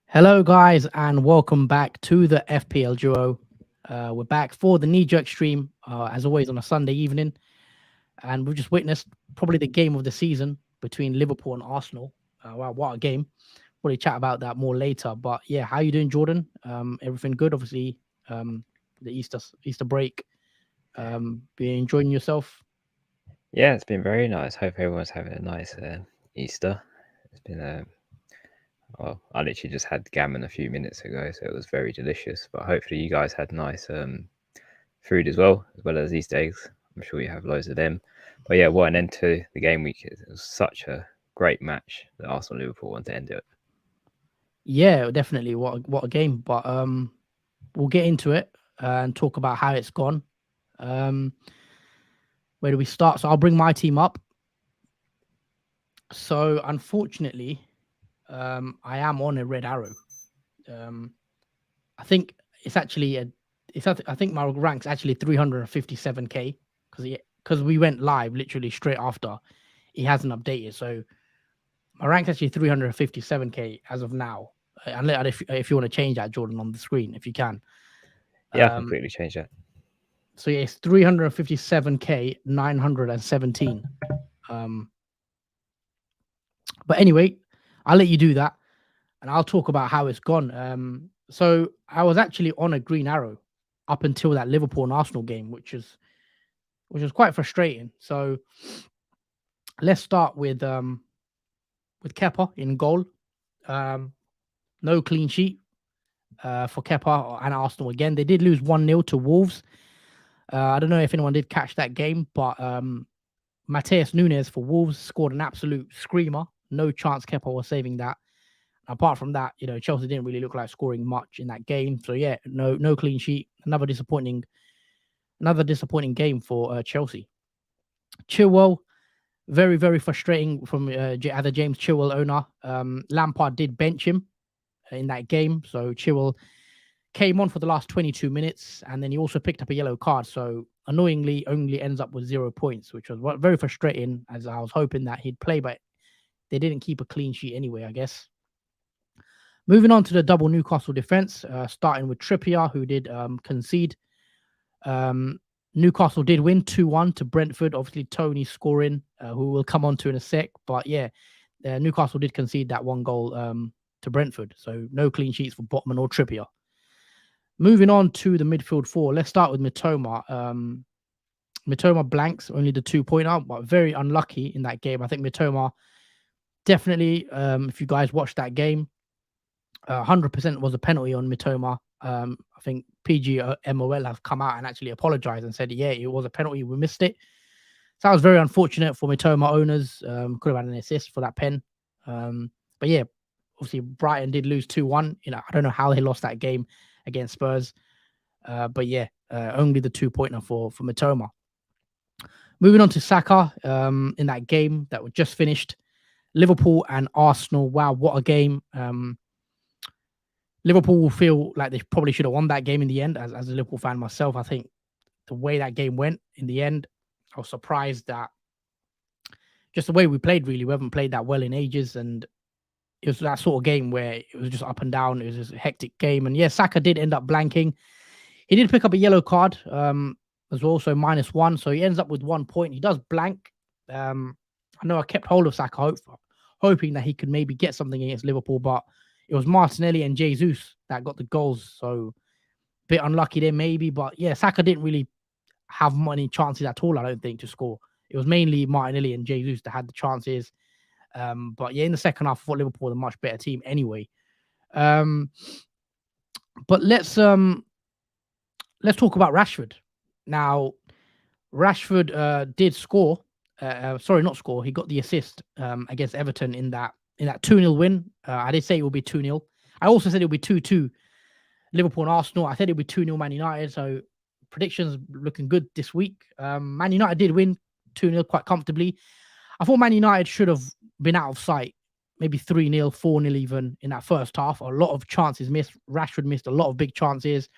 Hello, guys, and welcome back to the FPL Duo. We're back for the knee-jerk stream, as always, on a Sunday evening. And we've just witnessed probably the game of the season between Liverpool and Arsenal. Wow, what a game. We'll chat about that more later. But yeah, how you doing, Jordan? Everything good? Obviously, the Easter break. Be enjoying yourself? Yeah, it's been very nice. Hope everyone's having a nice Easter. It's been well, I literally just had gammon a few minutes ago, so it was very delicious. But hopefully you guys had nice food as well as Easter eggs. I'm sure you have loads of them. But yeah, what an end to the game week. It was such a great match that Arsenal Liverpool want to end it. Yeah, definitely. What a game. But we'll get into it and talk about how it's gone. Where do we start? So I'll bring my team up. So unfortunately, I am on a red arrow. I think it's actually I think my rank's actually 357k because we went live literally straight after. It hasn't updated, so my rank's actually 357k as of now. Unless if you want to change that, Jordan, on the screen, if you can. Yeah, I can quickly change that. So yeah, it's 357k 917. But anyway, I'll let you do that, and I'll talk about how it's gone. So I was actually on a green arrow up until that Liverpool and Arsenal game, which was quite frustrating. So let's start with Kepa in goal. No clean sheet for Kepa and Arsenal again. They did lose 1-0 to Wolves. I don't know if anyone did catch that game, but Mateus Nunes for Wolves scored an absolute screamer. No chance Kepa was saving that. Apart from that, Chelsea didn't really look like scoring much in that game. So yeah, no clean sheet. Another disappointing game for Chelsea. Chilwell, very, very frustrating from the James Chilwell owner. Lampard did bench him in that game. So Chilwell came on for the last 22 minutes, and then he also picked up a yellow card. So annoyingly, only ends up with 0 points, which was very frustrating, as I was hoping that he'd play, but they didn't keep a clean sheet anyway, I guess. Moving on to the double Newcastle defense, starting with Trippier, who did concede. Newcastle did win 2-1 to Brentford. Obviously, Tony scoring, who we'll come on to in a sec. But yeah, Newcastle did concede that 1 goal to Brentford. So no clean sheets for Botman or Trippier. Moving on to the midfield 4. Let's start with Mitoma. Mitoma blanks, only the 2-pointer, but very unlucky in that game. I think Mitoma definitely, if you guys watched that game, 100% was a penalty on Mitoma. I think PGMOL have come out and actually apologized and said, yeah, it was a penalty. We missed it. So that was very unfortunate for Mitoma owners. Could have had an assist for that pen. But yeah, obviously Brighton did lose 2-1. I don't know how they lost that game against Spurs. But yeah, only the 2-pointer for Mitoma. Moving on to Saka in that game that was just finished. Liverpool and Arsenal. Wow, what a game. Liverpool will feel like they probably should have won that game in the end. As a Liverpool fan myself, I think the way that game went in the end, I was surprised that just the way we played, really, we haven't played that well in ages. And it was that sort of game where it was just up and down. It was just a hectic game. And yeah, Saka did end up blanking. He did pick up a yellow card as well, so -1. So he ends up with 1 point. He does blank. I know I kept hold of Saka, hoping that he could maybe get something against Liverpool, but it was Martinelli and Jesus that got the goals. So a bit unlucky there maybe. But yeah, Saka didn't really have many chances at all, I don't think, to score. It was mainly Martinelli and Jesus that had the chances. But yeah, in the second half, I thought Liverpool were a much better team anyway. But let's talk about Rashford. Now, Rashford did score. Sorry, not score. He got the assist against Everton in that 2-0 win. I did say it would be 2-0. I also said it would be 2-2 Liverpool and Arsenal. I said it would be 2-0 Man United. So predictions looking good this week. Man United did win 2-0 quite comfortably. I thought Man United should have been out of sight. Maybe 3-0, 4-0 even in that first half. A lot of chances missed. Rashford missed a lot of big chances.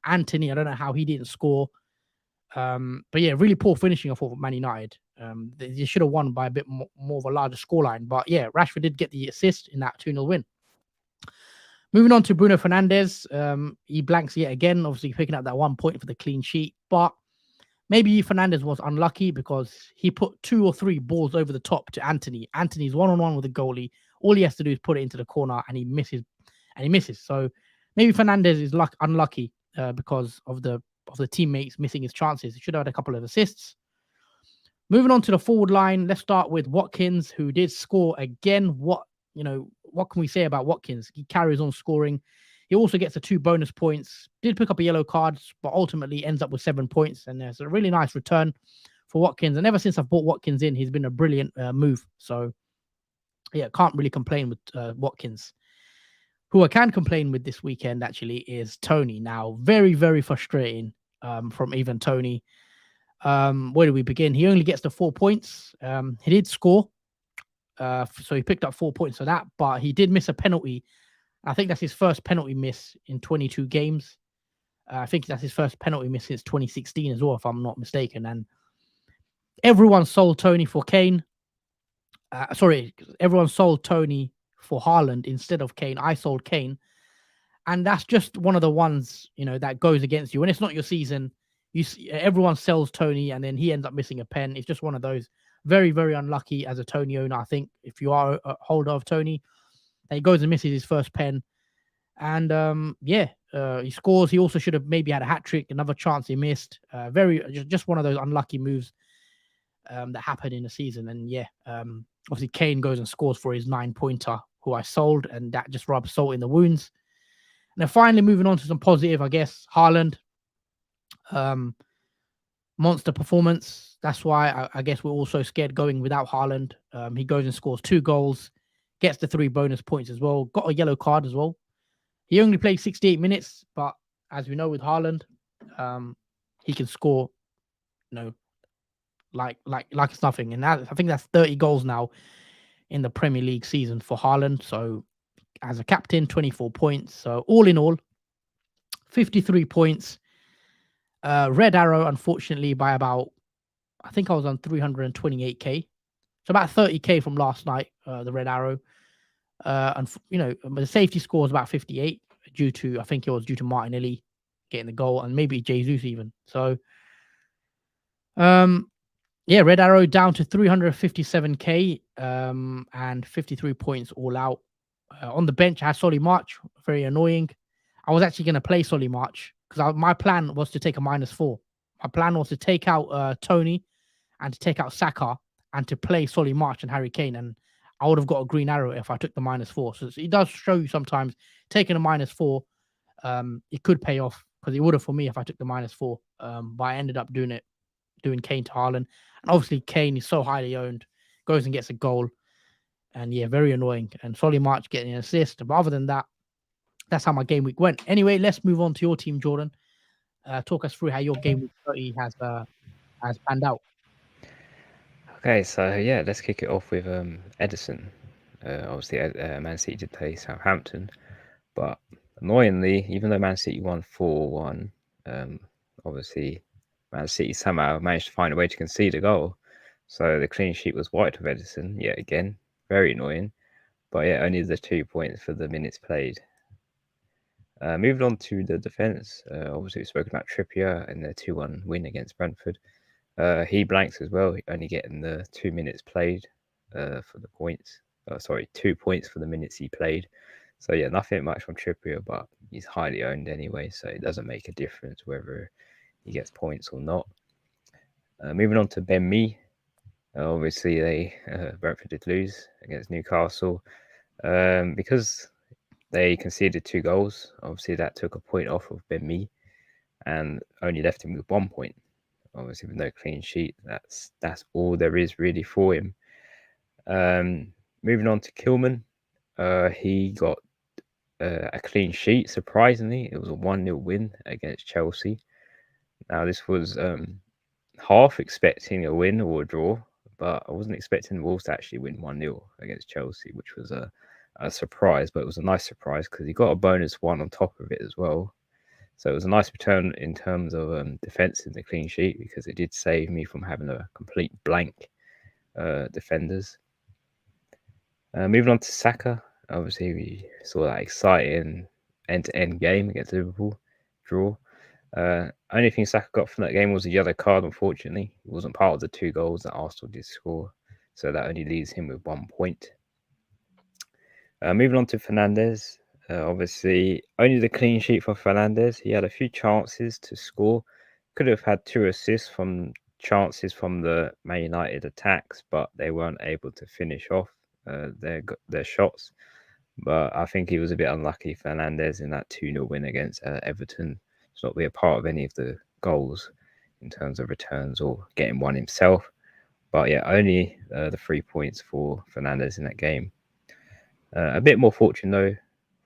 Anthony, I don't know how he didn't score. But yeah, really poor finishing, I thought, for Man United. They should have won by a bit more of a larger scoreline. But yeah, Rashford did get the assist in that 2-0 win. Moving on to Bruno Fernandes. He blanks yet again, obviously picking up that 1 point for the clean sheet. But maybe Fernandes was unlucky because he put 2 or 3 balls over the top to Anthony. Anthony's one-on-one with the goalie. All he has to do is put it into the corner and he misses. So maybe Fernandes is unlucky because of the teammates missing his chances. He should have had a couple of assists. Moving on to the forward line, let's start with Watkins, who did score again. What can we say about Watkins? He carries on scoring. He also gets the 2 bonus points. Did pick up a yellow card, but ultimately ends up with 7 points. And there's a really nice return for Watkins. And ever since I've brought Watkins in, he's been a brilliant move. So yeah, can't really complain with Watkins. Who I can complain with this weekend actually is Tony. Now, very, very frustrating from even Tony. Where do we begin? He only gets the 4 points. He did score. So he picked up 4 points for that, but he did miss a penalty. I think that's his first penalty miss in 22 games. I think that's his first penalty miss since 2016 as well, if I'm not mistaken. And everyone sold Tony for Kane. Everyone sold Tony for Haaland instead of Kane. I sold Kane. And that's just one of the ones, that goes against you. When it's not your season, everyone sells Tony and then he ends up missing a pen. It's just one of those. Very, very unlucky as a Tony owner, I think, if you are a holder of Tony. He goes and misses his first pen. And he scores. He also should have maybe had a hat-trick, another chance he missed. Just one of those unlucky moves that happened in the season. And obviously Kane goes and scores for his 9-pointer, who I sold, and that just rubs salt in the wounds. And then finally moving on to some positive, I guess, Haaland. Monster performance. That's why I guess we're also scared going without Haaland. He goes and scores 2 goals, gets the 3 bonus points as well, got a yellow card as well. He only played 68 minutes, but as we know with Haaland, he can score, like it's nothing. And I think that's 30 goals now in the Premier League season for Haaland. So as a captain, 24 points. So all in all, 53 points. Red Arrow, unfortunately, by about, I think I was on 328k. So about 30k from last night, the Red Arrow. And the safety score was about 58 I think it was due to Martinelli getting the goal and maybe Jesus even. So, Red Arrow down to 357k and 53 points all out. On the bench, I had Solly March, very annoying. I was actually going to play Solly March because my plan was to take a -4. My plan was to take out Tony and to take out Saka and to play Solly March and Harry Kane. And I would have got a green arrow if I took the -4. So it does show you sometimes taking a -4, it could pay off because it would have for me if I took the -4. But I ended up doing Kane to Haaland. And obviously Kane is so highly owned, goes and gets a goal. And very annoying. And Solly March getting an assist. But other than that, that's how my game week went. Anyway, let's move on to your team, Jordan. Talk us through how your game week 30 has panned out. Okay, so let's kick it off with Edison. Obviously, Man City did play Southampton, but annoyingly, even though Man City won 4-1, obviously Man City somehow managed to find a way to concede a goal. So the clean sheet was wiped of Edison yet again. Very annoying. But only the 2 points for the minutes played. Moving on to the defence, obviously we've spoken about Trippier and the 2-1 win against Brentford. He blanks as well, only getting the 2 minutes played for the points. 2 points for the minutes he played. So nothing much from Trippier, but he's highly owned anyway, so it doesn't make a difference whether he gets points or not. Moving on to Ben Mee. Obviously, Brentford did lose against Newcastle because they conceded 2 goals. Obviously, that took a point off of Ben Mee and only left him with 1 point. Obviously, with no clean sheet, that's all there is really for him. Moving on to Kilman, he got a clean sheet. Surprisingly, it was a 1-0 win against Chelsea. Now, this was half expecting a win or a draw, but I wasn't expecting the Wolves to actually win 1-0 against Chelsea, which was a surprise, but it was a nice surprise because he got a bonus 1 on top of it as well. So it was a nice return in terms of defence in the clean sheet because it did save me from having a complete blank defenders. Moving on to Saka, obviously we saw that exciting end-to-end game against Liverpool draw. Only thing Saka got from that game was a yellow card. Unfortunately, he wasn't part of the 2 goals that Arsenal did score, so that only leaves him with 1 point. Moving on to Fernandes, obviously only the clean sheet for Fernandes. He had a few chances to score. Could have had 2 assists from chances from the Man United attacks, but they weren't able to finish off their shots. But I think he was a bit unlucky, Fernandes, in that 2-0 win against Everton. It's not be a part of any of the goals in terms of returns or getting one himself. But yeah, only the 3 points for Fernandes in that game. A bit more fortune though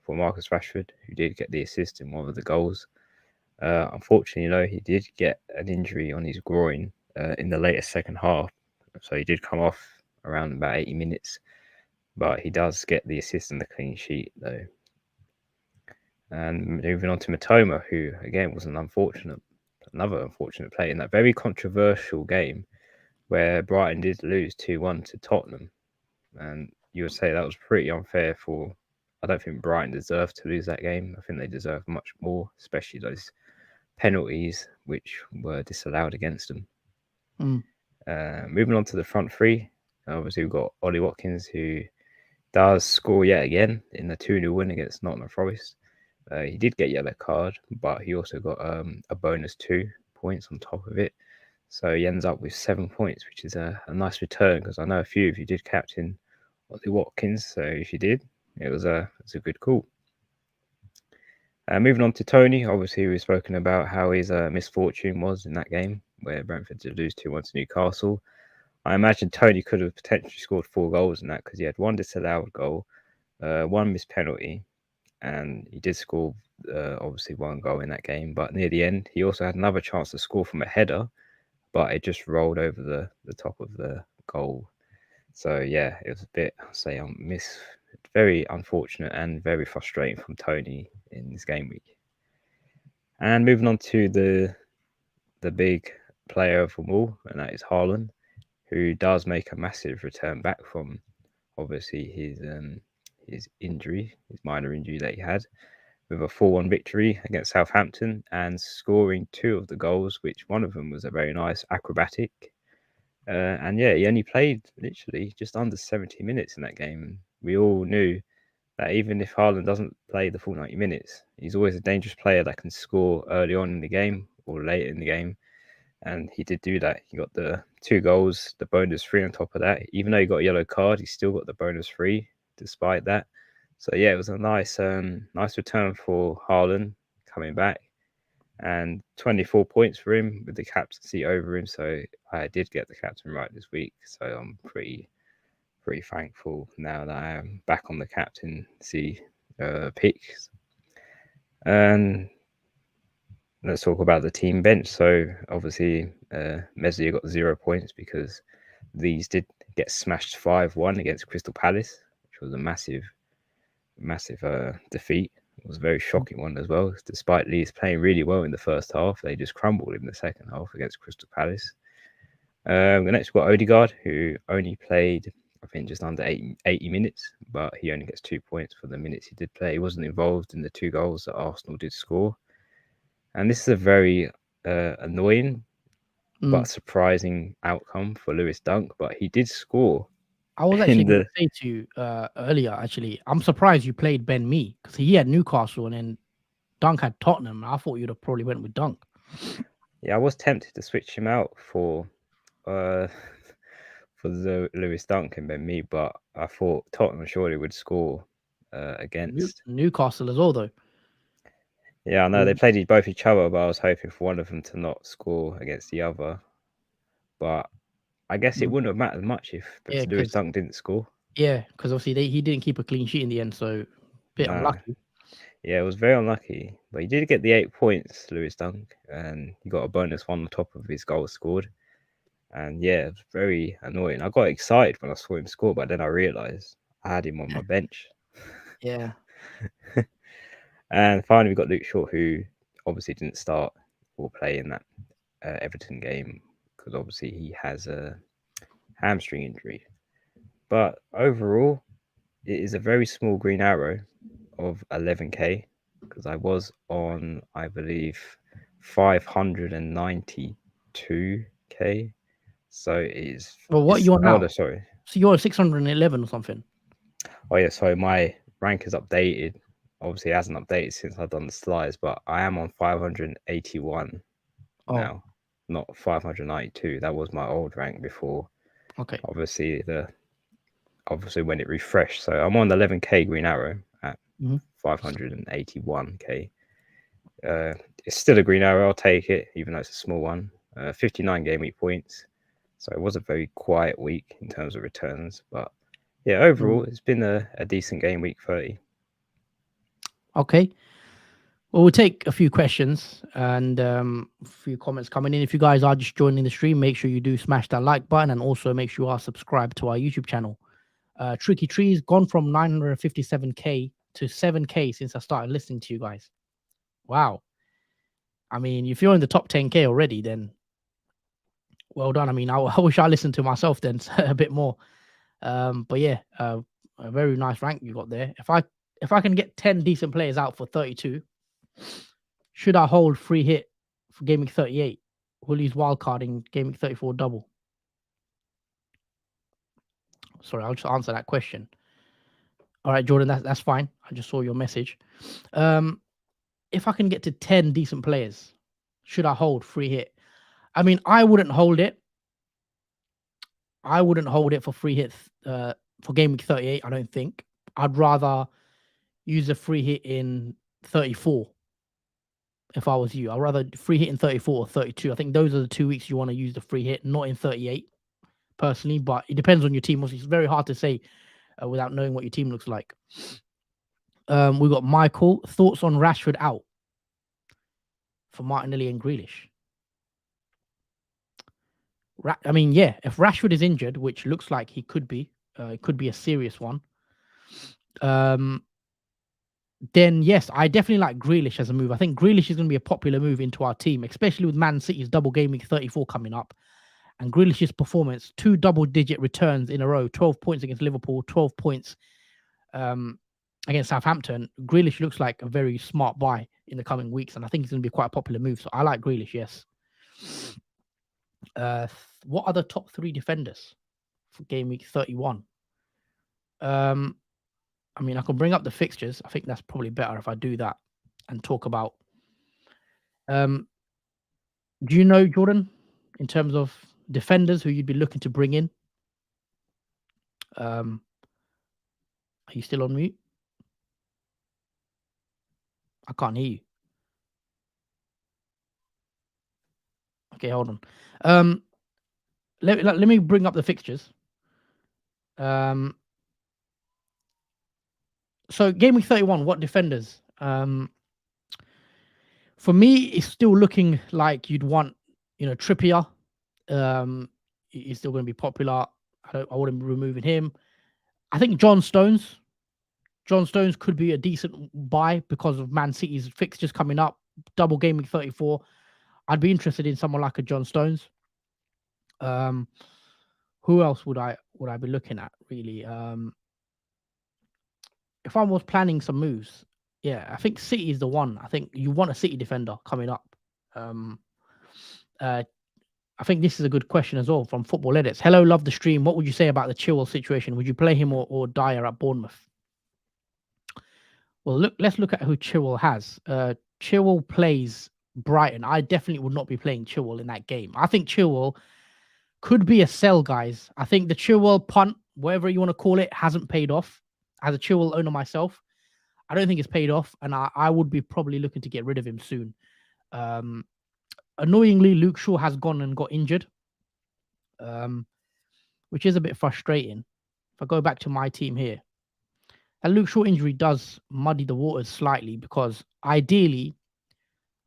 for Marcus Rashford, who did get the assist in one of the goals. Unfortunately, though, he did get an injury on his groin in the later second half, so he did come off around about 80 minutes. But he does get the assist and the clean sheet though. And moving on to Matoma, who again was another unfortunate play in that very controversial game where Brighton did lose 2-1 to Tottenham. And you would say that was pretty unfair for. I don't think Brighton deserved to lose that game. I think they deserve much more, especially those penalties which were disallowed against them. Moving on to the front three, obviously we've got Ollie Watkins, who does score yet again in the 2-0 win against Nottingham Forest. He did get yellow card, but he also got a bonus 2 points on top of it. So he ends up with 7 points, which is a nice return because I know a few of you did captain Ollie Watkins. So if you did, it was a good call. Moving on to Tony, obviously we've spoken about how his misfortune was in that game where Brentford did lose 2-1 to Newcastle. I imagine Tony could have potentially scored 4 goals in that because he had 1 disallowed goal, 1 missed penalty, and he did score obviously 1 goal in that game. But near the end, he also had another chance to score from a header, but it just rolled over the top of the goal. So yeah, it was a bit, I'll say, very unfortunate and very frustrating from Tony in this game week. And moving on to the big player of them all, and that is Haaland, who does make a massive return back from obviously his injury, his minor injury that he had, with a 4-1 victory against Southampton and scoring 2 of the goals, which one of them was a very nice acrobatic. And yeah, he only played literally just under 70 minutes in that game. We all knew that even if Haaland doesn't play the full 90 minutes, he's always a dangerous player that can score early on in the game or late in the game. And he did do that. He got the 2 goals, the bonus 3 on top of that. Even though he got a yellow card, he still got the bonus 3 despite that. So yeah, it was a nice return for Haaland coming back. And 24 points for him with the captaincy over him. So I did get the captain right this week. So I'm pretty thankful now that I am back on the captaincy picks. And let's talk about the team bench. So obviously Meslier got 0 points because these did get smashed 5-1 against Crystal Palace, which was a massive defeat. It was a very shocking one as well. Despite Leeds playing really well in the first half, they just crumbled in the second half against Crystal Palace. The next we've got Odegaard, who only played, I think, just under 80 minutes, but he only gets 2 points for the minutes he did play. He wasn't involved in the 2 goals that Arsenal did score. And this is a very annoying but surprising outcome for Lewis Dunk, but he did score. I was actually going to say to you earlier, actually, I'm surprised you played Ben Mee because he had Newcastle and then Dunk had Tottenham. I thought you'd have probably went with Dunk. Yeah, I was tempted to switch him out for the Lewis Dunk and Ben Mee, but I thought Tottenham surely would score against Newcastle as well, though. Yeah, I know they played both each other, but I was hoping for one of them to not score against the other. But I guess it wouldn't have mattered much if Lewis Dunk didn't score. Yeah, because obviously he didn't keep a clean sheet in the end, so a bit unlucky. Yeah, it was very unlucky. But he did get the 8 points, Lewis Dunk, and he got a bonus 1 on top of his goal scored. And yeah, it was very annoying. I got excited when I saw him score, but then I realised I had him on my bench. Yeah. And finally, we got Luke Shaw, who obviously didn't start or play in that Everton game because obviously he has a hamstring injury. But overall, it is a very small green arrow of 11k because I was on, I believe, 592k. So Well, what are you on now? no, sorry. So you're 611 or something. Oh yeah, so my rank is updated. Obviously, it hasn't updated since I've done the slides, but I am on 581 now, not 592. That was my old rank before. Okay. Obviously when it refreshed. So I'm on the 11k green arrow at 581k. It's still a green arrow. I'll take it, even though it's a small one. 59 game week points. So it was a very quiet week in terms of returns, but yeah, overall it's been a decent game week 30. Okay. Well, we'll take a few questions and a few comments coming in. If you guys are just joining the stream, make sure you do smash that like button and also make sure you are subscribed to our YouTube channel. Tricky Trees gone from 957k to 7k since I started listening to you guys. Wow. I mean, if you're in the top 10k already, then well done. I mean, I wish I listened to myself then a bit more. But yeah, a very nice rank you got there. If I can get 10 decent players out for 32, should I hold free hit for Gameweek 38? Will use wildcard in Gameweek 34 double? Sorry, I'll just answer that question. All right, Jordan, that's fine. I just saw your message. If I can get to 10 decent players, should I hold free hit? I mean, I wouldn't hold it. I wouldn't hold it for free hit for Gameweek 38, I don't think. I'd rather use a free hit in 34 if I was you. I'd rather free hit in 34 or 32. I think those are the 2 weeks you want to use the free hit, not in 38, personally. But it depends on your team. Obviously, it's very hard to say without knowing what your team looks like. We've got Michael. Thoughts on Rashford out for Martinelli and Grealish? I mean, yeah, if Rashford is injured, which looks like he could be, it could be a serious one. Then yes, I definitely like Grealish as a move. I think Grealish is going to be a popular move into our team, especially with Man City's double game week 34 coming up. And Grealish's performance, 2 double-digit returns in a row, 12 points against Liverpool, 12 points against Southampton. Grealish looks like a very smart buy in the coming weeks, and I think he's going to be quite a popular move. So I like Grealish, yes. What are the top 3 defenders for game week 31? I mean, I can bring up the fixtures. I think that's probably better if I do that and talk about. Do you know, Jordan, in terms of defenders who you'd be looking to bring in? Are you still on mute? I can't hear you. Okay, hold on. Let me bring up the fixtures. So game week 31, what defenders? For me, it's still looking like you'd want, Trippier. He's still going to be popular. I wouldn't be removing him. I think John Stones could be a decent buy because of Man City's fixtures coming up. Double game week 34. I'd be interested in someone like a John Stones. Who else would I be looking at really? If I was planning some moves, yeah, I think City is the one. I think you want a City defender coming up. I think this is a good question as well from Football Edits. Hello, love the stream. What would you say about the Chilwell situation? Would you play him or Dyer at Bournemouth? Well, let's look at who Chilwell has. Chilwell plays Brighton. I definitely would not be playing Chilwell in that game. I think Chilwell could be a sell, guys. I think the Chilwell punt, whatever you want to call it, hasn't paid off. As a Chilwell owner myself, I don't think it's paid off, and I would be probably looking to get rid of him soon. Annoyingly, Luke Shaw has gone and got injured, which is a bit frustrating. If I go back to my team here, a Luke Shaw injury does muddy the waters slightly because ideally,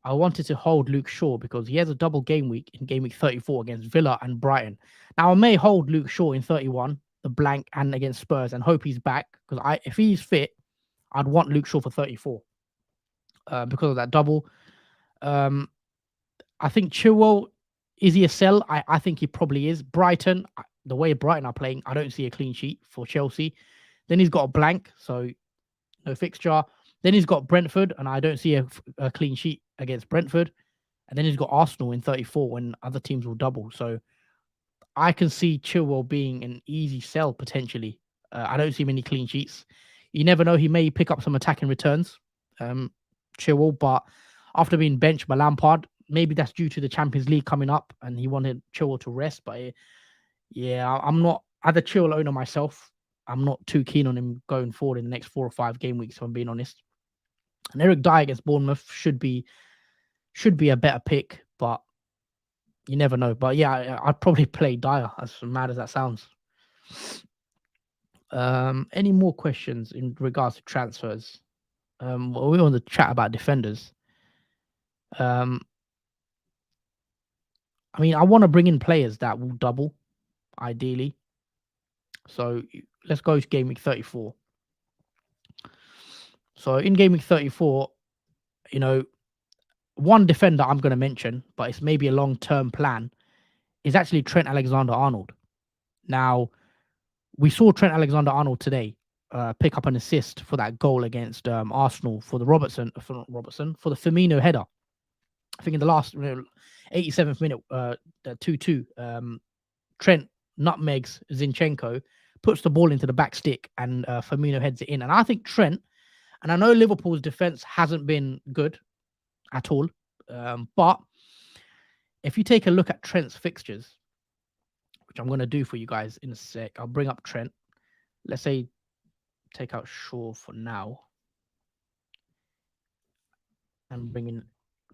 I wanted to hold Luke Shaw because he has a double game week in game week 34 against Villa and Brighton. Now, I may hold Luke Shaw in 31, the blank, and against Spurs and hope he's back because if he's fit, I'd want Luke Shaw for 34 because of that double. I think Chilwell, is he a sell? I think he probably is. Brighton, the way Brighton are playing, I don't see a clean sheet for Chelsea. Then he's got a blank, so no fixture. Then he's got Brentford, and I don't see a clean sheet against Brentford. And then he's got Arsenal in 34 when other teams will double. So I can see Chilwell being an easy sell potentially. I don't see many clean sheets. You never know. He may pick up some attacking returns, Chilwell, but after being benched by Lampard, maybe that's due to the Champions League coming up and he wanted Chilwell to rest. But yeah, I'm not, as a Chilwell owner myself, I'm not too keen on him going forward in the next 4 or 5 game weeks, if I'm being honest. And Eric Dyer against Bournemouth should be a better pick, but you never know. But yeah, I'd probably play Dyer, as mad as that sounds. Any more questions in regards to transfers? Well, we're on the chat about defenders. I mean, I want to bring in players that will double, ideally. So let's go to game week 34. So in game week 34, one defender I'm going to mention, but it's maybe a long-term plan, is actually Trent Alexander-Arnold. Now, we saw Trent Alexander-Arnold today pick up an assist for that goal against Arsenal for the for the Firmino header. I think in the last 87th minute, 2-2, Trent nutmegs Zinchenko, puts the ball into the back stick, and Firmino heads it in. And I think Trent, and I know Liverpool's defense hasn't been good at all, but if you take a look at Trent's fixtures, which I'm going to do for you guys in a sec, I'll bring up Trent. Let's say take out Shaw for now and bring in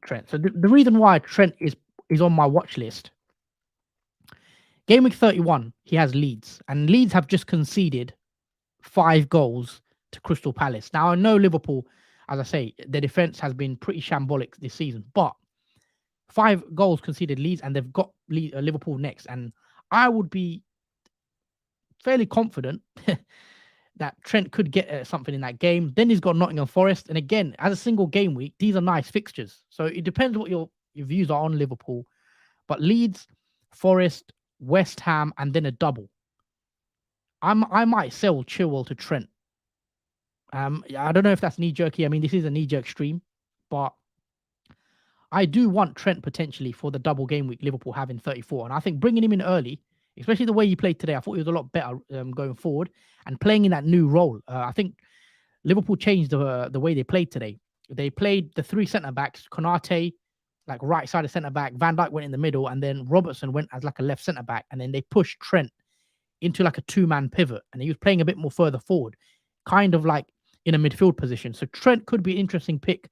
Trent. So the reason why Trent is on my watch list, game week 31, he has Leeds, and Leeds have just conceded 5 goals to Crystal Palace. Now, I know Liverpool, as I say, their defense has been pretty shambolic this season, but 5 goals conceded Leeds, and they've got Liverpool next. And I would be fairly confident that Trent could get something in that game. Then he's got Nottingham Forest. And again, as a single game week, these are nice fixtures. So it depends what your views are on Liverpool. But Leeds, Forest, West Ham, and then a double. I might sell Chilwell to Trent. I don't know if that's knee-jerky. I mean, this is a knee-jerk stream. But I do want Trent potentially for the double game week Liverpool have in 34. And I think bringing him in early, especially the way he played today, I thought he was a lot better going forward and playing in that new role. I think Liverpool changed the way they played today. They played the 3 centre-backs, Konate, like right side of centre-back, Van Dijk went in the middle, and then Robertson went as like a left centre-back, and then they pushed Trent into like a 2-man pivot, and he was playing a bit more further forward, kind of like in a midfield position. So Trent could be an interesting pick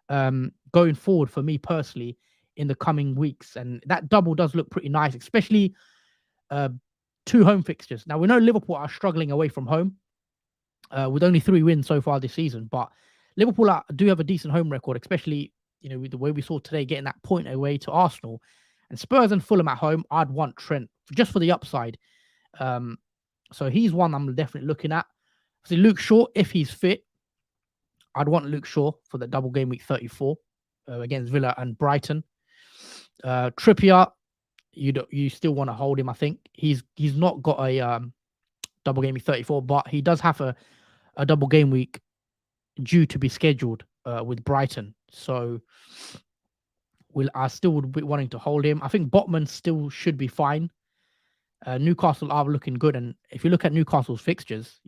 going forward for me personally in the coming weeks. And that double does look pretty nice, especially 2 home fixtures. Now, we know Liverpool are struggling away from home with only 3 wins so far this season, but Liverpool do have a decent home record, especially with the way we saw today, getting that point away to Arsenal. And Spurs and Fulham at home, I'd want Trent just for the upside. So he's one I'm definitely looking at. So Luke Shaw, if he's fit, I'd want Luke Shaw for the double game week 34 against Villa and Brighton. Trippier, you still want to hold him. I think he's not got a double game week 34, but he does have a double game week due to be scheduled with Brighton. So I still would be wanting to hold him. I think Botman still should be fine. Newcastle are looking good, and if you look at Newcastle's fixtures,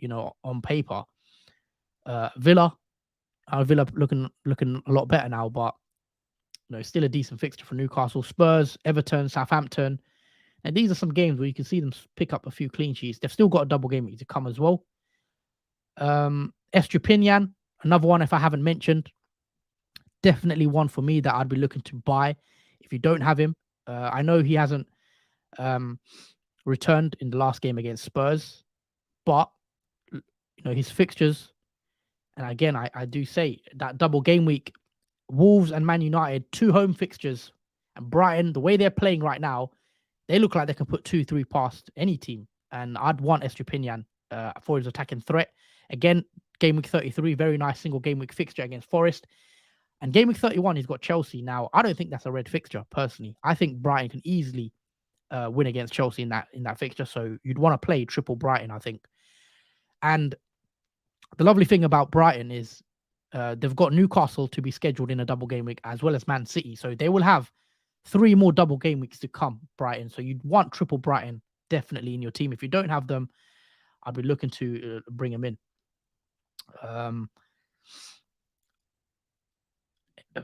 on paper, Villa looking a lot better now, but still a decent fixture for Newcastle. Spurs, Everton, Southampton, and these are some games where you can see them pick up a few clean sheets. They've still got a double game week to come as well. Estupiñán, another one if I haven't mentioned, definitely one for me that I'd be looking to buy if you don't have him. I know he hasn't returned in the last game against Spurs, but his fixtures, and again I do say that double game week, Wolves and Man United, 2 home fixtures, and Brighton, the way they're playing right now, they look like they can put 2-3 past any team, and I'd want Estupiñán for his attacking threat. Again, game week 33, very nice single game week fixture against Forest. And game week 31, he's got Chelsea. Now, I don't think that's a red fixture, personally. I think Brighton can easily win against Chelsea in that fixture. So you'd want to play triple Brighton, I think. And the lovely thing about Brighton is they've got Newcastle to be scheduled in a double game week, as well as Man City. So they will have 3 more double game weeks to come, Brighton. So you'd want triple Brighton definitely in your team. If you don't have them, I'd be looking to bring them in.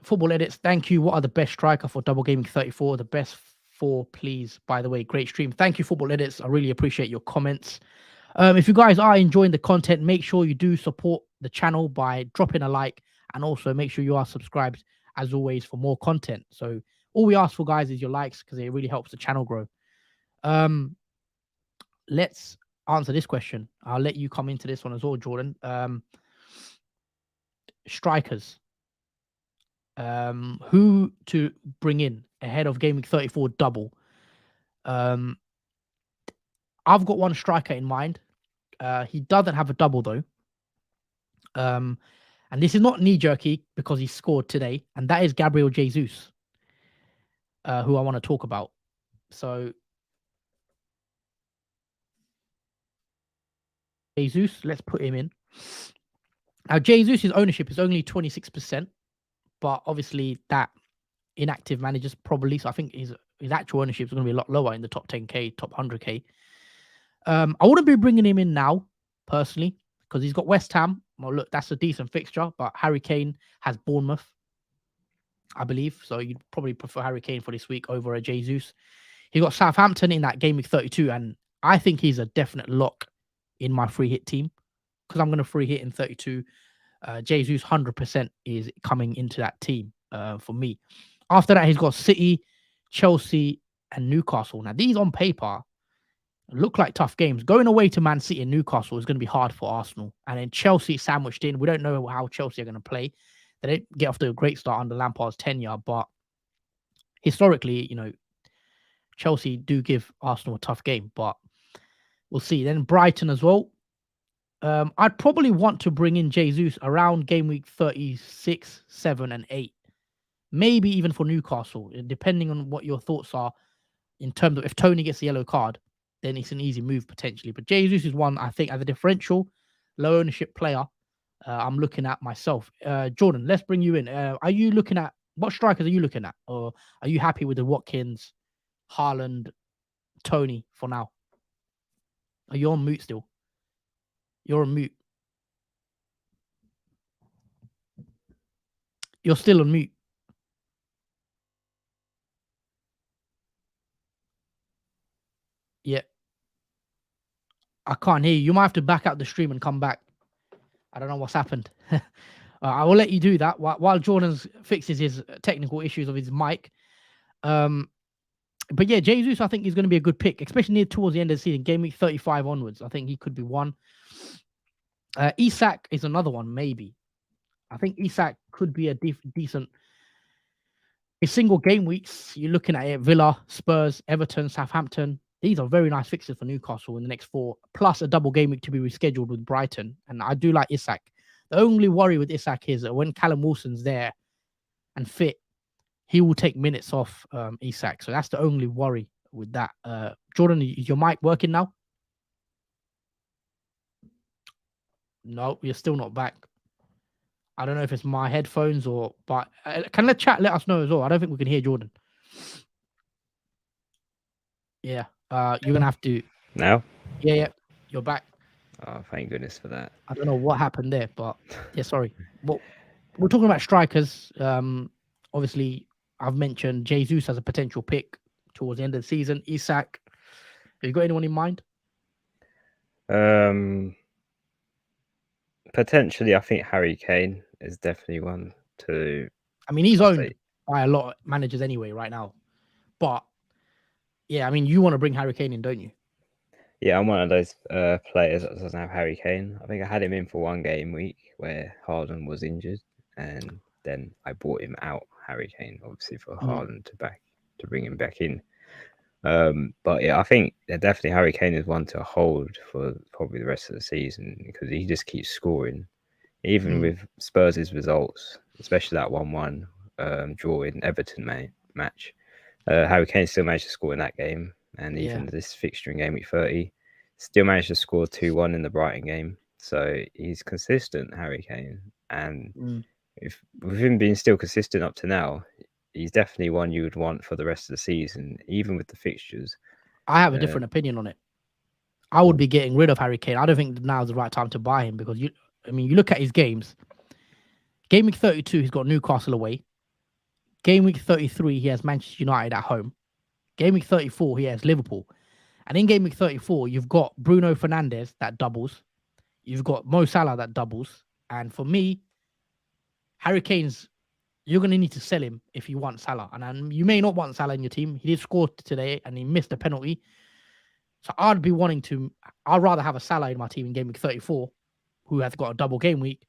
Football edits, thank you. What are the best striker for double gaming 34? The best 4, please. By the way, great stream. Thank you, football edits. I really appreciate your comments. If you guys are enjoying the content, make sure you do support the channel by dropping a like, and also make sure you are subscribed as always for more content. So all we ask for, guys, is your likes, because it really helps the channel grow. Let's answer this question. I'll let you come into this one as well, Jordan. Strikers. Who to bring in ahead of Game Week 34 double? I've got one striker in mind. He doesn't have a double though. And this is not knee-jerky because he scored today, and that is Gabriel Jesus, who I want to talk about. So Jesus, let's put him in. Now, Jesus' ownership is only 26%, but obviously that inactive managers probably. So I think his actual ownership is going to be a lot lower in the top 10k, top 100k. I wouldn't be bringing him in now, personally, because he's got West Ham. Well, look, that's a decent fixture, but Harry Kane has Bournemouth, I believe. So you'd probably prefer Harry Kane for this week over a Jesus. He got Southampton in that game week 32, and I think he's a definite lock in my free hit team, because I'm going to free hit in 32. Jesus 100% is coming into that team for me. After that, he's got City, Chelsea, and Newcastle. Now, these on paper look like tough games. Going away to Man City and Newcastle is going to be hard for Arsenal. And then Chelsea sandwiched in. We don't know how Chelsea are going to play. They didn't get off to a great start under Lampard's tenure, but historically, Chelsea do give Arsenal a tough game, but we'll see. Then Brighton as well. I'd probably want to bring in Jesus around game week 36, 7, and 8. Maybe even for Newcastle, depending on what your thoughts are in terms of if Tony gets the yellow card, then it's an easy move potentially. But Jesus is one, I think, as a differential, low ownership player, I'm looking at myself. Jordan, let's bring you in. Are you looking at, what strikers are you looking at? Or are you happy with the Watkins, Haaland, Tony for now? Are you on mute still? You're on mute. You're still on mute. Yeah. I can't hear you. You might have to back out the stream and come back. I don't know what's happened. I will let you do that while Jordan fixes his technical issues of his mic. But yeah, Jesus, I think, is going to be a good pick, especially near towards the end of the season, game week 35 onwards. I think he could be one. Isak is another one, maybe. I think Isak could be a decent. In single game weeks, you're looking at it: Villa, Spurs, Everton, Southampton. These are very nice fixtures for Newcastle in the next 4, plus a double game week to be rescheduled with Brighton. And I do like Isak. The only worry with Isak is that when Callum Wilson's there and fit, he will take minutes off Isak. So that's the only worry with that. Jordan, is your mic working now? No, you're still not back. I don't know if it's my headphones or, but can the chat let us know as well? I don't think we can hear Jordan. Yeah, you're gonna have to. Now? Yeah, you're back. Oh, thank goodness for that. I don't know what happened there, but yeah, sorry. Well, we're talking about strikers. Obviously, I've mentioned Jesus as a potential pick towards the end of the season. Isak, have you got anyone in mind? Potentially, I think Harry Kane is definitely one to. I mean, he's owned by a lot of managers anyway right now. But yeah, I mean, you want to bring Harry Kane in, don't you? Yeah, I'm one of those players that doesn't have Harry Kane. I think I had him in for one game week where Haaland was injured, and then I bought him out, Harry Kane, obviously for Haaland to bring him back in. But yeah, I think definitely Harry Kane is one to hold for probably the rest of the season because he just keeps scoring. Even with Spurs' results, especially that 1-1 draw in Everton match. Harry Kane still managed to score in that game, and Yeah. even this fixture in Gameweek 30, still managed to score 2-1 in the Brighton game. So he's consistent, Harry Kane, and Mm. if with him being still consistent up to now, he's definitely one you would want for the rest of the season, even with the fixtures. I have a Uh, different opinion on it. I would be getting rid of Harry Kane. I don't think now's the right time to buy him because you look at his games. Game week 32, he's got Newcastle away. Game week 33, he has Manchester United at home. Game week 34, he has Liverpool. And in game week 34, you've got Bruno Fernandes that doubles. You've got Mo Salah that doubles. And for me, Harry Kane's, you're going to need to sell him if you want Salah. And you may not want Salah in your team. He did score today and he missed a penalty. So I'd rather have a Salah in my team in game week 34, who has got a double game week,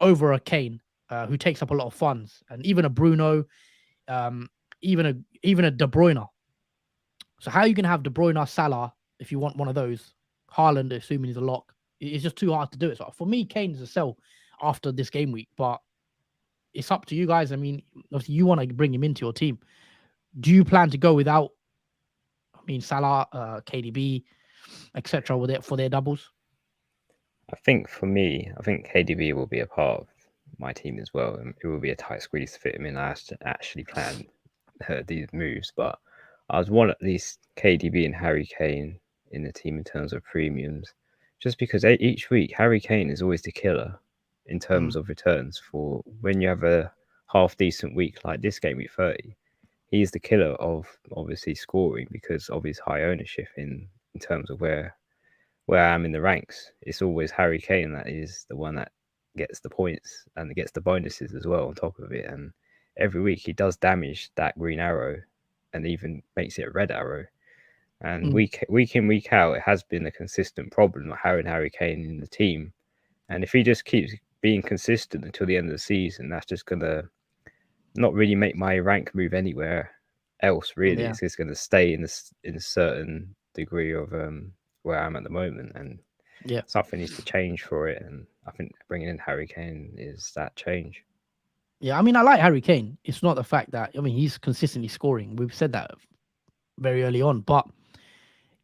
over a Kane, who takes up a lot of funds. And even a Bruno, even a De Bruyne. So how are you going to have De Bruyne, Salah, if you want one of those? Haaland, assuming he's a lock. It's just too hard to do it. So for me, Kane is a sell after this game week, but it's up to you guys. I mean, obviously you want to bring him into your team. Do you plan to go without, Salah, KDB, etc. with it for their doubles? I think for me, I think KDB will be a part of my team as well, and it will be a tight squeeze to fit him in. I actually planned these moves, but I would want at least KDB and Harry Kane in the team in terms of premiums, just because each week Harry Kane is always the killer in terms of returns. For when you have a half decent week like this game week 30, he's the killer of obviously scoring because of his high ownership in terms of where I am in the ranks. It's always Harry Kane that is the one that gets the points and gets the bonuses as well on top of it. And every week he does damage that green arrow and even makes it a red arrow. And week in, week out, it has been a consistent problem not having Harry Kane in the team. And if he just keeps being consistent until the end of the season, that's just going to not really make my rank move anywhere else, really. Yeah. It's just going to stay in a certain degree of where I'm at the moment. And Yeah. something needs to change for it. And I think bringing in Harry Kane is that change. Yeah, I like Harry Kane. It's not the fact that he's consistently scoring. We've said that very early on, but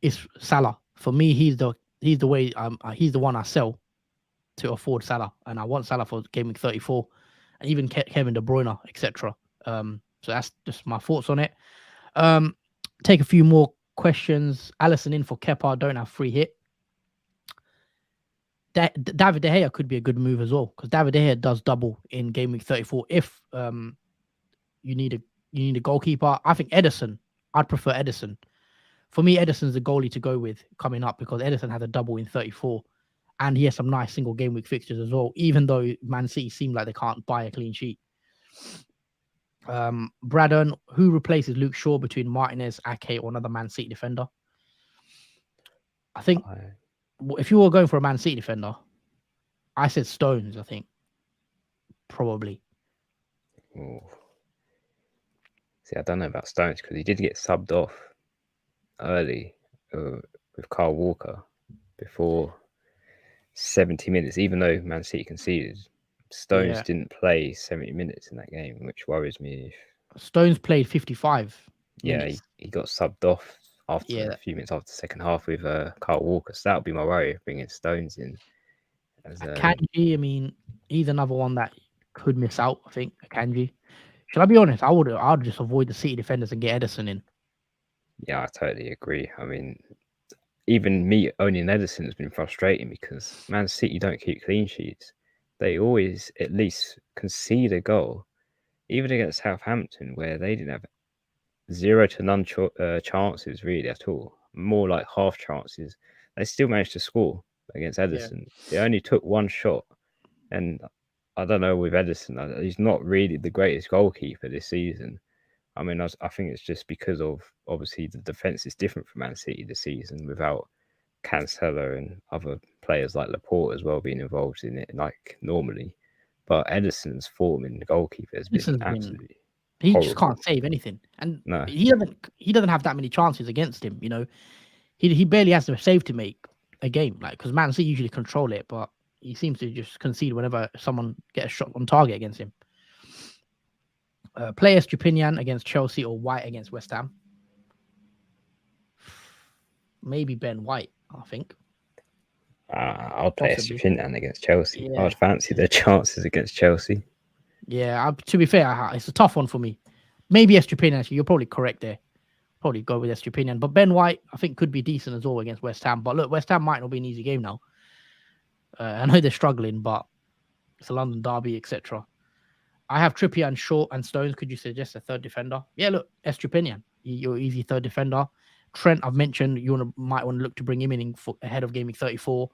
it's Salah. For me, he's the way he's the one I sell to afford Salah, and I want Salah for game week 34, and even Kevin De Bruyne, etc. So that's just my thoughts on it. Take a few more questions. Allison in for Kepa, don't have free hit. David De Gea could be a good move as well because David De Gea does double in game week 34 if you need a goalkeeper. I think Ederson. I'd prefer Ederson. For me, Ederson's the goalie to go with coming up because Ederson has a double in 34 and he has some nice single game week fixtures as well, even though Man City seem like they can't buy a clean sheet. Braddon, who replaces Luke Shaw between Martinez, Ake, or another Man City defender? I think if you were going for a Man City defender, I said Stones, I think. Probably. Ooh. See, I don't know about Stones because he did get subbed off early with Kyle Walker before 70 minutes, even though Man City conceded. Stones didn't play 70 minutes in that game, which worries me. Stones played 55 minutes. He got subbed off after a few minutes after the second half with Kyle Walker. So that would be my worry, bringing Stones in. Akanji, he's another one that could miss out, I think, Akanji. Should I be honest? I'd just avoid the City defenders and get Ederson in. Yeah, I totally agree. Even me owning Ederson has been frustrating because Man City don't keep clean sheets. They always at least concede a goal, even against Southampton, where they didn't have 0 to none chances really at all, more like half chances. They still managed to score against Ederson. They only took one shot, and I don't know with Ederson, he's not really the greatest goalkeeper this season. I think it's just because of obviously the defense is different for Man City this season without Cancelo and other players like Laporte as well being involved in it like normally. But Ederson's form in the goalkeeper has been absolutely he horrible. just can't save anything, and he doesn't have that many chances against him. He barely has a save to make a game, because Man City usually control it, but he seems to just concede whenever someone gets a shot on target against him. Play Estupinian against Chelsea or White against West Ham. Maybe Ben White, I think. I'll play Possibly. Estupinian against Chelsea. Yeah. I'd fancy their chances against Chelsea. Yeah, to be fair, it's a tough one for me. Maybe Estupinian, actually. You're probably correct there. Probably go with Estupinian. But Ben White, I think, could be decent as well against West Ham. But look, West Ham might not be an easy game now. I know they're struggling, but it's a London derby, etc. I have Trippier and Shaw and Stones. Could you suggest a third defender? Yeah, look, Estupinian, your easy third defender. Trent, I've mentioned, might want to look to bring him in ahead of Gameweek 34.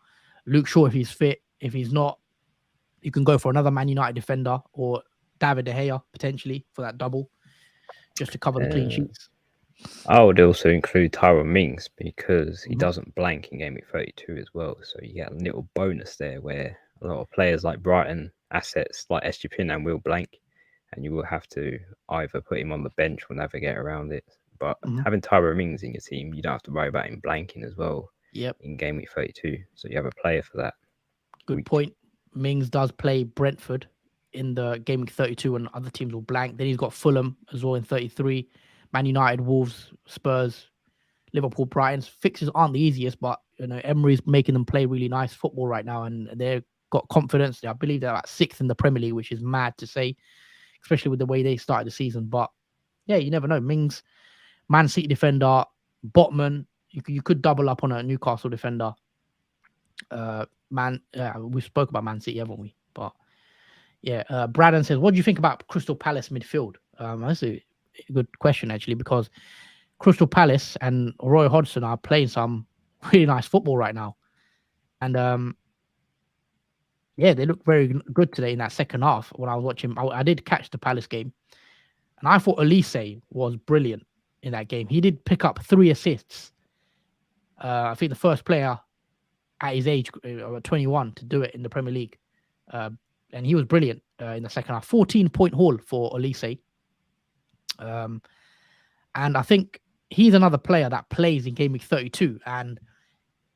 Luke Shaw, if he's fit. If he's not, you can go for another Man United defender or David De Gea potentially for that double, just to cover the clean sheets. I would also include Tyrone Mings because he doesn't blank in Gameweek 32 as well. So you get a little bonus there where a lot of players like Brighton assets like Estupinian will blank, and you will have to either put him on the bench or navigate around it. But having Tyrone Mings in your team, you don't have to worry about him blanking as well. Yep. In Gameweek 32, so you have a player for that. Good point. Mings does play Brentford in the Gameweek 32, and other teams will blank. Then he's got Fulham as well in 33. Man United, Wolves, Spurs, Liverpool, Brighton. Fixtures aren't the easiest, but Emery's making them play really nice football right now, and they've got confidence. I believe they're at 6th in the Premier League, which is mad to say, especially with the way they started the season. But yeah, you never know. Mings, Man City defender, Botman. You could double up on a Newcastle defender. We spoke about Man City, haven't we? But yeah, Braden says, what do you think about Crystal Palace midfield? That's a good question, actually, because Crystal Palace and Roy Hodgson are playing some really nice football right now. And yeah, they look very good today in that second half. When I was watching, I did catch the Palace game, and I thought Elise was brilliant in that game. He did pick up 3 assists. I think the first player at his age, 21, to do it in the Premier League. And he was brilliant in the second half. 14-point haul for Elise. And I think he's another player that plays in Gameweek 32. And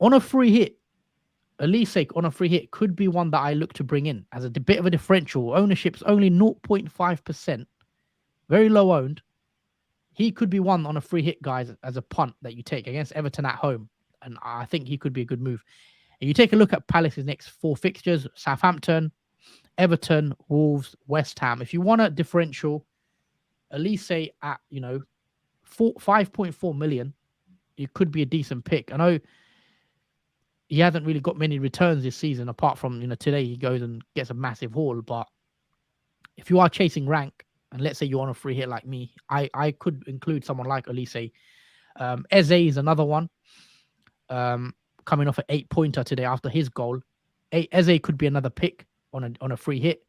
on a free hit, Elise on a free hit could be one that I look to bring in as a bit of a differential. Ownership's only 0.5%. Very low owned. He could be one on a free hit, guys, as a punt that you take against Everton at home. And I think he could be a good move. And you take a look at Palace's next 4 fixtures: Southampton, Everton, Wolves, West Ham. If you want a differential, Elise at 5.4 million, it could be a decent pick. I know he hasn't really got many returns this season, apart from today he goes and gets a massive haul. But if you are chasing rank, and let's say you're on a free hit like me, I could include someone like Elise. Eze is another one. Coming off an 8-pointer today after his goal. Eze could be another pick on a free hit.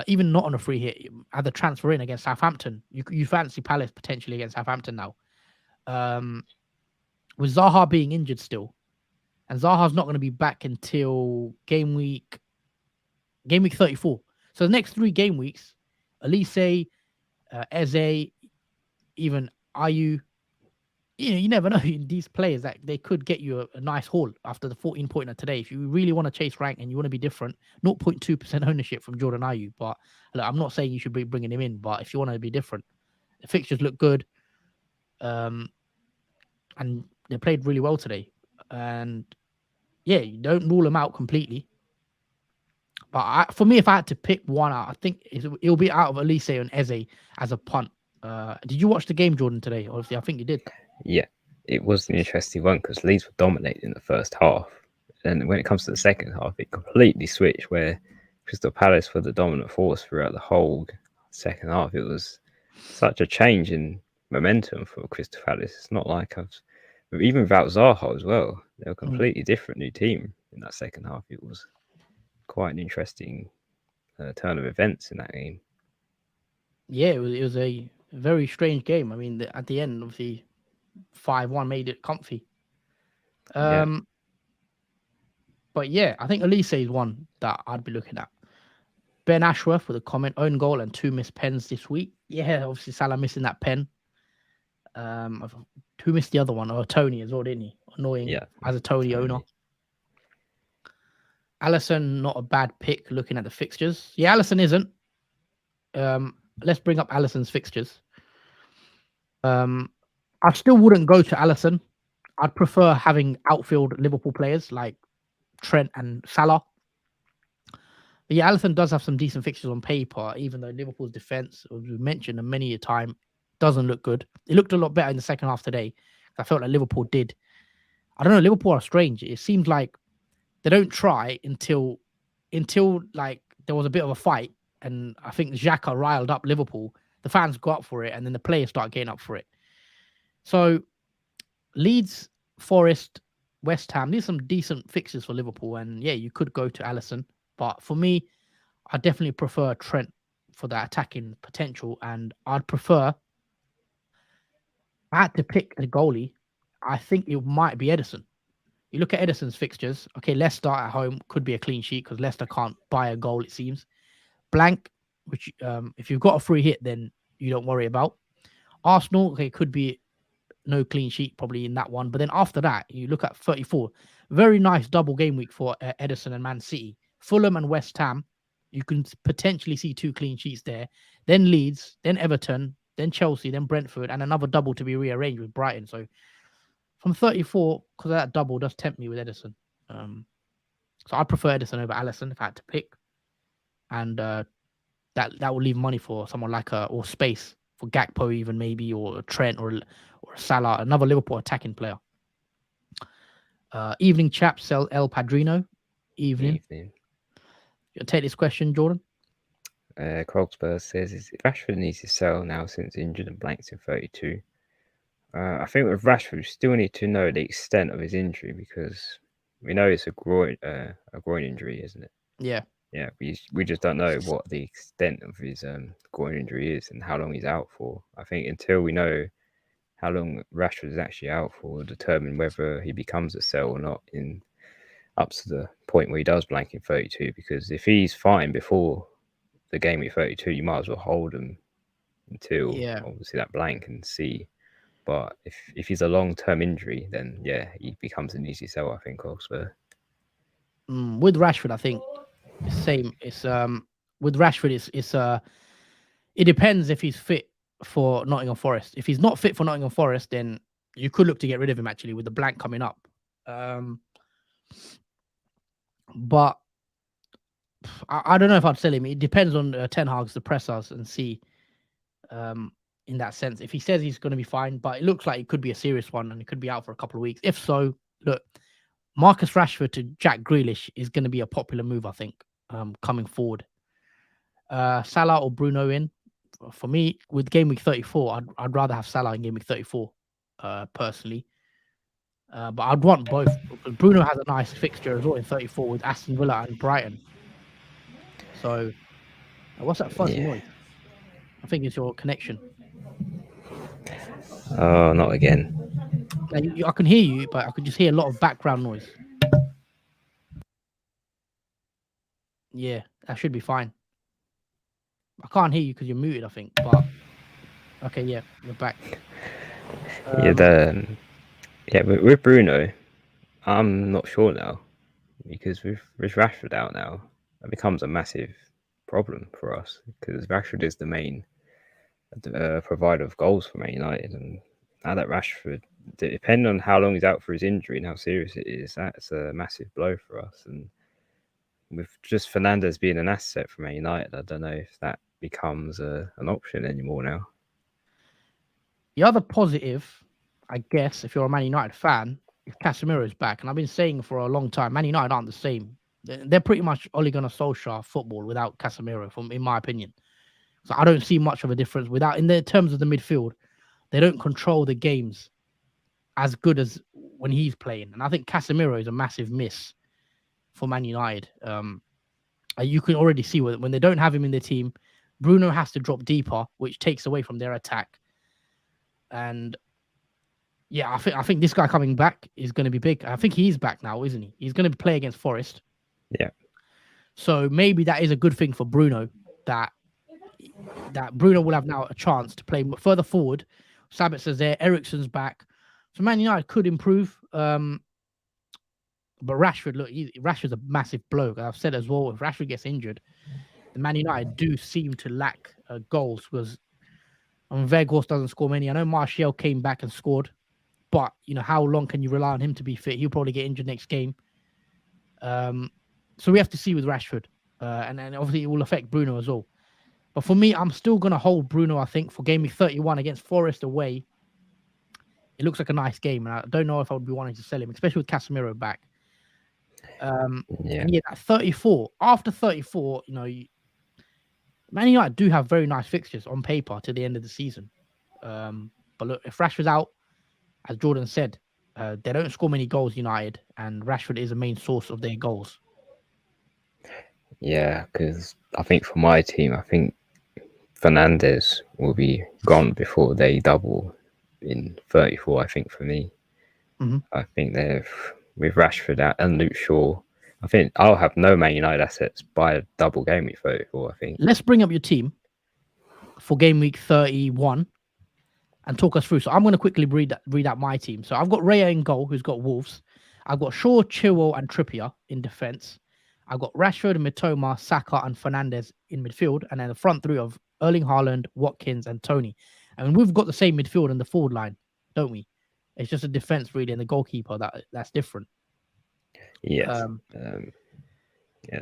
Even not on a free hit, at the transfer in against Southampton. You fancy Palace potentially against Southampton now. With Zaha being injured still, and Zaha's not going to be back until game week 34. So the next 3 game weeks, Elise, Eze, even Ayew, you never know these players that they could get you a nice haul after the 14-pointer today. If you really want to chase rank and you want to be different, 0.2% ownership from Jordan Ayew. But look, I'm not saying you should be bringing him in, but if you want to be different, the fixtures look good. And they played really well today. And yeah, you don't rule them out completely. But for me, if I had to pick one out, I think it'll be out of Elise and Eze as a punt. Did you watch the game, Jordan, today? Obviously, I think you did. Yeah, it was an interesting one because Leeds were dominating in the first half. And when it comes to the second half, it completely switched where Crystal Palace were the dominant force throughout the whole second half. It was such a change in momentum for Crystal Palace. It's not like even without Zaha as well, they were a completely different new team in that second half. It was quite an interesting turn of events in that game. Yeah, it was a very strange game. I mean, at the end, obviously, 5-1 made it comfy. But yeah, I think Elise is one that I'd be looking at. Ben Ashworth with a comment: own goal and 2 missed pens this week. Yeah, obviously Salah missing that pen. Who missed the other one? Oh, Tony as well, didn't he? Annoying as a Tony owner. Alisson, not a bad pick looking at the fixtures. Yeah, Alisson isn't. let's bring up Alisson's fixtures. I still wouldn't go to Alisson. I'd prefer having outfield Liverpool players like Trent and Salah. But yeah, Alisson does have some decent fixtures on paper, even though Liverpool's defense, as we mentioned many a time, doesn't look good. It looked a lot better in the second half today. I felt like Liverpool did. I don't know. Liverpool are strange. It seems like they don't try until like there was a bit of a fight, and I think Xhaka riled up Liverpool. The fans got up for it, and then the players start getting up for it. So Leeds, Forest, West Ham, these are some decent fixtures for Liverpool, and yeah, you could go to Alisson, but for me, I definitely prefer Trent for that attacking potential, and I'd prefer. I had to pick a goalie. I think it might be Edison. You look at Edison's fixtures. Okay, Leicester at home could be a clean sheet because Leicester can't buy a goal, it seems. Blank, which if you've got a free hit, then you don't worry about. Arsenal, okay, could be no clean sheet probably in that one. But then after that, you look at 34. Very nice double game week for Edison and Man City. Fulham and West Ham, you can potentially see 2 clean sheets there. Then Leeds, then Everton, then Chelsea, then Brentford, and another double to be rearranged with Brighton. So from 34, because that double does tempt me with Edison. So I prefer Edison over Alisson if I had to pick. And that will leave money for someone like or space for Gakpo even maybe, or Trent or Salah, another Liverpool attacking player. Evening chaps, El Padrino. Evening. You take this question, Jordan? Krogsberg says, Rashford needs to sell now since injured and blanks in 32. I think with Rashford, we still need to know the extent of his injury because we know it's a groin injury, isn't it? Yeah. Yeah, we just don't know what the extent of his groin injury is and how long he's out for. I think until we know how long Rashford is actually out for, will determine whether he becomes a sell or not in up to the point where he does blank in 32. Because if he's fine before the game at 32, you might as well hold him until obviously that blank and see. But if he's a long-term injury, then yeah, he becomes an easy sell, I think, also. With Rashford, I think it's same. It's with Rashford, it depends if he's fit for Nottingham Forest. If he's not fit for Nottingham Forest, then you could look to get rid of him actually with the blank coming up. But I don't know if I'd sell him. It depends on Ten Hag's the pressers and see. In that sense, if he says he's going to be fine, but it looks like it could be a serious one and it could be out for a couple of weeks. If so, look, Marcus Rashford to Jack Grealish is going to be a popular move, I think, coming forward. Salah or Bruno in. For me, with game week 34, I'd rather have Salah in game week 34, personally. But I'd want both. Bruno has a nice fixture as well in 34 with Aston Villa and Brighton. So, what's that fuzzy noise? I think it's your connection. Oh, not again. I can hear you, but I could just hear a lot of background noise. Yeah, that should be fine. I can't hear you because you're muted, I think. But okay, yeah, we're back. With Bruno, I'm not sure now because with Rashford out now, it becomes a massive problem for us because Rashford is the main provider of goals for Man United, and now that Rashford, depending on how long he's out for his injury and how serious it is, that's a massive blow for us. And with just Fernandes being an asset for Man United, I don't know if that becomes an option anymore now. The other positive, I guess, if you're a Man United fan, is Casemiro's back. And I've been saying for a long time, Man United aren't the same. They're pretty much Ole Gunnar Solskjaer football without Casemiro, in my opinion. So I don't see much of a difference in the terms of the midfield. They don't control the games as good as when he's playing. And I think Casemiro is a massive miss for Man United. You can already see when they don't have him in their team, Bruno has to drop deeper, which takes away from their attack. And yeah, I think this guy coming back is going to be big. I think he's back now, isn't he? He's going to play against Forest. Yeah. So maybe that is a good thing for Bruno, that Bruno will have now a chance to play further forward. Sabitzer's there, Eriksen's back. So Man United could improve. But Rashford, look, Rashford's a massive bloke. I've said as well, if Rashford gets injured, the Man United do seem to lack goals was. I mean, Vegas doesn't score many. I know Martial came back and scored, but how long can you rely on him to be fit? He'll probably get injured next game. So we have to see with Rashford, and obviously it will affect Bruno as well. But for me, I'm still gonna hold Bruno. I think for game week 31 against Forest away, it looks like a nice game, and I don't know if I would be wanting to sell him, especially with Casemiro back. Yeah. And yeah, at 34, after 34, Man United do have very nice fixtures on paper to the end of the season. But look, if Rashford's out, as Jordan said, they don't score many goals, United, and Rashford is a main source of their goals. Yeah, because I think for my team, I think Fernandez will be gone before they double in 34. I think for me, I think they've with Rashford out and Luke Shaw. I think I'll have no Man United assets by a double game week 34. I think. Let's bring up your team for game week 31 and talk us through. So I'm going to quickly read out my team. So I've got Raya in goal, who's got Wolves. I've got Shaw, Chilwell, and Trippier in defence. I've got Rashford, Mitoma, Saka, and Fernandez in midfield, and then the front three of Erling Haaland, Watkins, and Tony. I mean, we've got the same midfield and the forward line, don't we? It's just a defence really, and the goalkeeper that's different. Yes.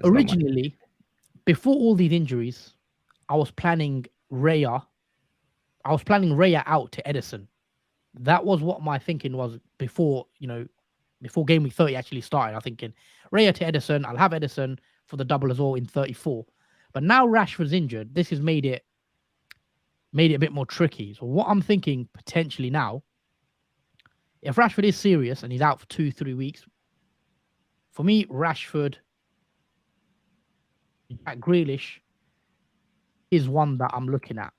Originally, before all these injuries, I was planning Raya out to Edison. That was what my thinking was before game week 30 actually started. I'm thinking Raya to Edison. I'll have Edison for the double as well in 34. But now Rashford's injured. This has made it a bit more tricky. So what I'm thinking potentially now, if Rashford is serious and he's out for 2-3 weeks, for me, Rashford, Jack Grealish is one that I'm looking at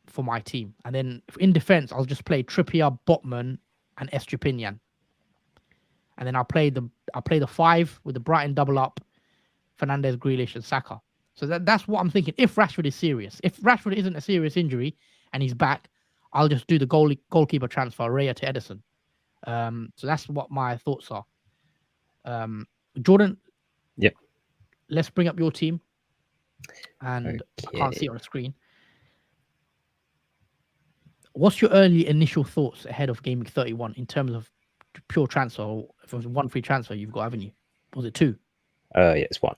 for my team. And then in defense, I'll just play Trippier, Botman, and Estupiñán. And then I'll play the five with the Brighton double up, Fernandez, Grealish, and Saka. So that's what I'm thinking. If Rashford is serious, if Rashford isn't a serious injury and he's back, I'll just do the goalkeeper transfer, Raya to Edison. So that's what my thoughts are. Jordan, Yep. Let's bring up your team. And I can't see it on the screen. What's your early initial thoughts ahead of game week 31 in terms of pure transfer? Or if it was one free transfer you've got, haven't you? Was it two? Yeah, it's one.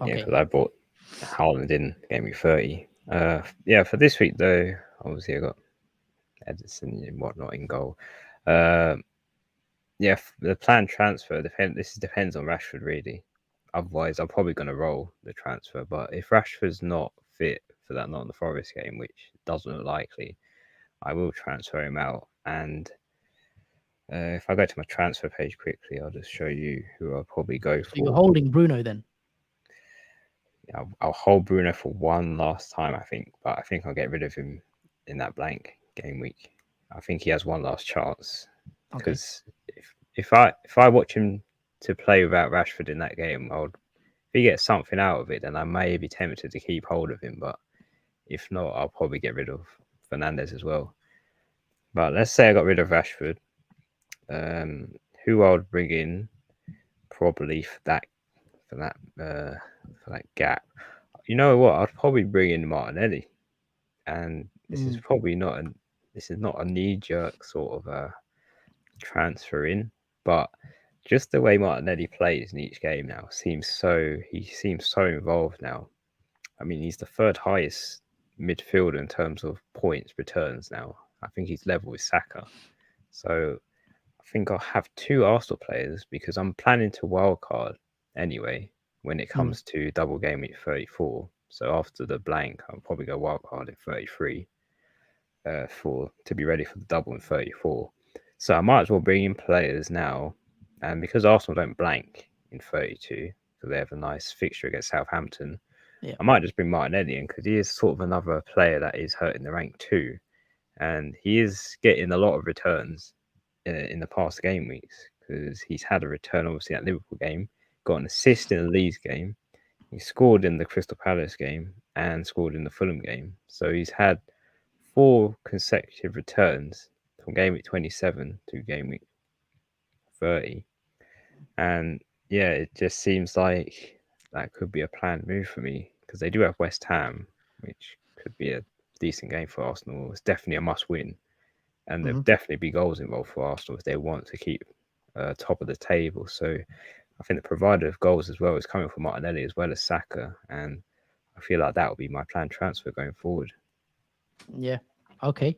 Okay. Yeah, because I bought Haaland in game week 30. Yeah, for this week though, obviously I got Edison and whatnot in goal. Yeah, the planned transfer depends on Rashford really. Otherwise, I'm probably going to roll the transfer. But if Rashford's not fit for that Nottingham Forest game, which doesn't look likely, I will transfer him out. And if I go to my transfer page quickly, I'll just show you who I'll probably go for. So you're holding Bruno then? Yeah, I'll hold Bruno for one last time, I think. But I think I'll get rid of him in that blank game week. I think he has one last chance. Because if I watch him to play without Rashford in that game, if he gets something out of it, then I may be tempted to keep hold of him. But if not, I'll probably get rid of Fernandez as well. But let's say I got rid of Rashford. Who I would bring in probably for that gap. You know what? I'd probably bring in Martinelli, and this is probably not a knee-jerk sort of a transfer in, but just the way Martinelli plays in each game now he seems so involved now. I mean, he's the third highest midfielder in terms of points returns now. I think he's level with Saka. So I think I'll have two Arsenal players because I'm planning to wildcard anyway when it comes to double game week 34. So after the blank, I'll probably go wildcard in 33 to be ready for the double in 34. So I might as well bring in players now. And because Arsenal don't blank in 32, because they have a nice fixture against Southampton, I might just bring Martinelli in because he is sort of another player that is hurting the rank too. And he is getting a lot of returns in the past game weeks because he's had a return, obviously, at Liverpool game, got an assist in the Leeds game, he scored in the Crystal Palace game, and scored in the Fulham game. So he's had 4 consecutive returns from game week 27 to game week 30. And yeah, it just seems like that could be a planned move for me because they do have West Ham, which it'd be a decent game for Arsenal. It's definitely a must win, and there'll Mhm. definitely be goals involved for Arsenal if they want to keep top of the table. So I think the provider of goals as well is coming from Martinelli as well as Saka, and I feel like that will be my planned transfer going forward. Yeah. Okay.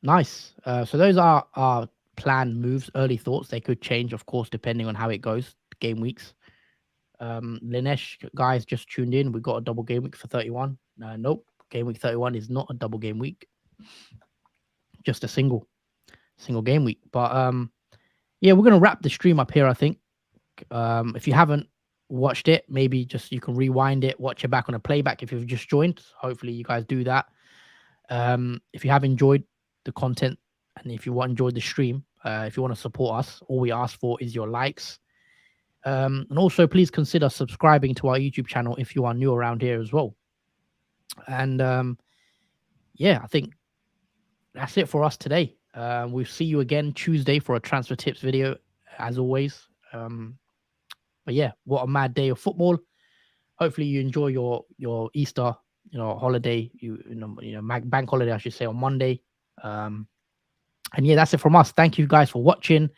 Nice. So those are our planned moves. Early thoughts. They could change, of course, depending on how it goes. Game weeks. Linesh guys just tuned in. We got a double game week for 31. Nope. Game week 31 is not a double game week. Just a single game week. But yeah, we're gonna wrap the stream up here, I think. If you haven't watched it, maybe just you can rewind it, watch it back on a playback if you've just joined. Hopefully you guys do that. If you have enjoyed the content and if you enjoyed the stream, if you want to support us, all we ask for is your likes. And also please consider subscribing to our YouTube channel if you are new around here as well. And yeah, I think that's it for us today. We'll see you again Tuesday for a transfer tips video, as always. But yeah, what a mad day of football. Hopefully you enjoy your Easter, holiday, bank holiday, I should say, on Monday. And yeah, that's it from us. Thank you guys for watching.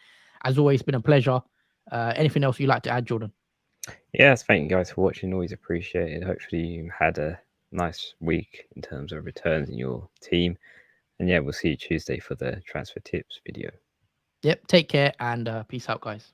As always, it's been a pleasure. Anything else you'd like to add, Jordan? Yes, thank you guys for watching. Always appreciated. Hopefully you had a nice week in terms of returns in your team. And yeah, we'll see you Tuesday for the transfer tips video. Yep. Take care and peace out, guys.